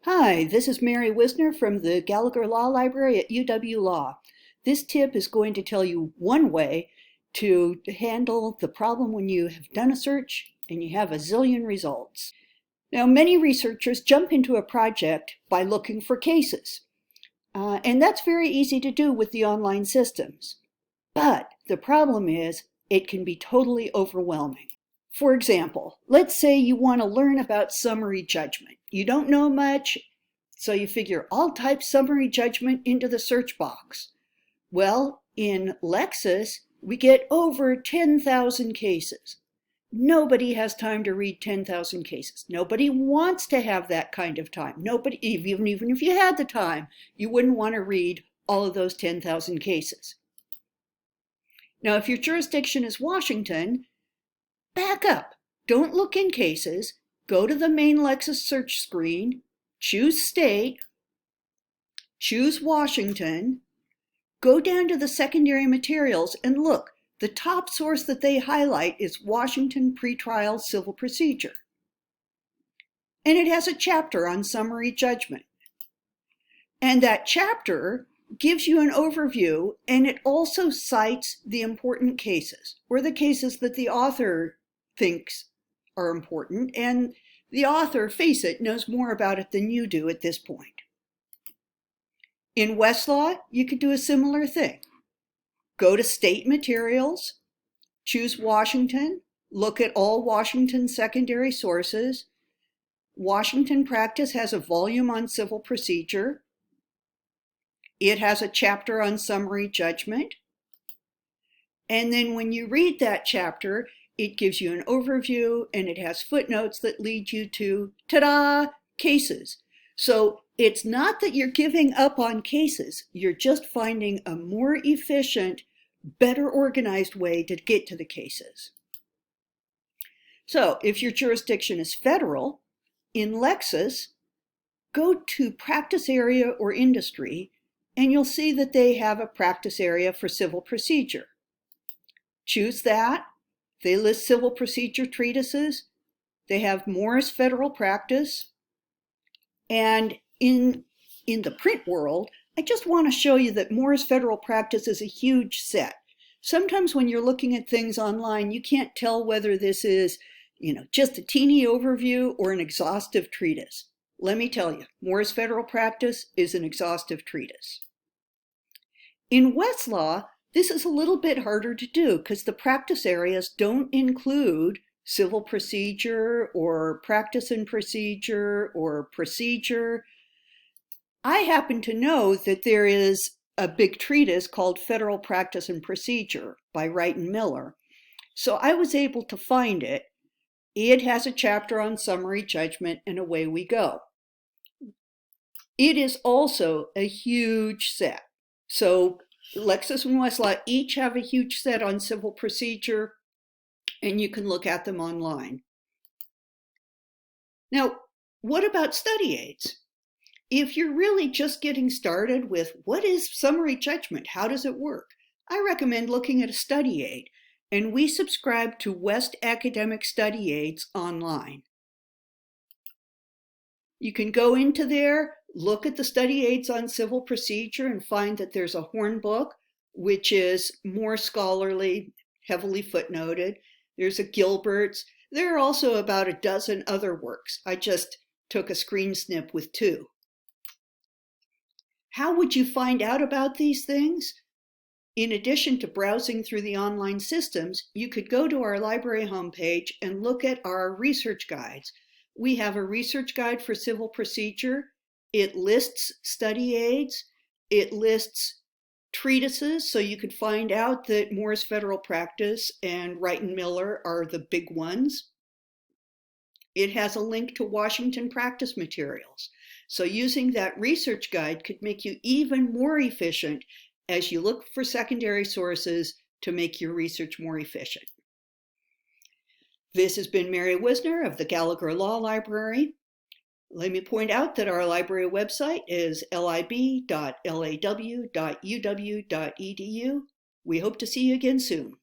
Hi, this is Mary Wisner from the Gallagher Law Library at UW Law. This tip is going to tell you one way to handle the problem when you have done a search and you have a zillion results. Now, many researchers jump into a project by looking for cases, and that's very easy to do with the online systems. But the problem is it can be totally overwhelming. For example, let's say you want to learn about summary judgment. You don't know much, so you figure I'll type summary judgment into the search box. Well, in Lexis, we get over 10,000 cases. Nobody has time to read 10,000 cases. Nobody wants to have that kind of time. Nobody, even if you had the time, you wouldn't want to read all of those 10,000 cases. Now, if your jurisdiction is Washington, back up. Don't look in cases. Go to the main Lexis search screen, choose state, choose Washington, go down to the secondary materials and look. The top source that they highlight is Washington Pretrial Civil Procedure. And it has a chapter on summary judgment. And that chapter gives you an overview, and it also cites the important cases, or the cases that the author thinks are important, and the author, face it, knows more about it than you do at this point. In Westlaw, you could do a similar thing. Go to State Materials, choose Washington, look at all Washington secondary sources. Washington Practice has a volume on civil procedure. It has a chapter on summary judgment. And then when you read that chapter, it gives you an overview and it has footnotes that lead you to, ta-da, cases. So it's not that you're giving up on cases, you're just finding a more efficient, better organized way to get to the cases. So if your jurisdiction is federal, in Lexis, go to practice area or industry, and you'll see that they have a practice area for civil procedure. Choose that. They list civil procedure treatises. They have Morris Federal Practice. And in the print world, I just want to show you that Morris Federal Practice is a huge set. Sometimes when you're looking at things online, you can't tell whether this is, just a teeny overview or an exhaustive treatise. Let me tell you, Morris Federal Practice is an exhaustive treatise. In Westlaw, this is a little bit harder to do because the practice areas don't include civil procedure or practice and procedure or procedure. I happen to know that there is a big treatise called Federal Practice and Procedure by Wright and Miller. So I was able to find it. It has a chapter on summary judgment, and away we go. It is also a huge set. So Lexis and Westlaw each have a huge set on civil procedure, and you can look at them online. Now, what about study aids? If you're really just getting started with what is summary judgment, how does it work, I recommend looking at a study aid, and we subscribe to West Academic Study Aids online. You can go into there, look at the study aids on civil procedure, and find that there's a Horn book, which is more scholarly, heavily footnoted. There's a Gilbert's. There are also about a dozen other works. I just took a screen snip with 2. How would you find out about these things? In addition to browsing through the online systems, you could go to our library homepage and look at our research guides. We have a research guide for civil procedure. It lists study aids. It lists treatises, so you could find out that Morris Federal Practice and Wright and Miller are the big ones. It has a link to Washington practice materials. So using that research guide could make you even more efficient as you look for secondary sources to make your research more efficient. This has been Mary Wisner of the Gallagher Law Library. Let me point out that our library website is lib.law.uw.edu. We hope to see you again soon.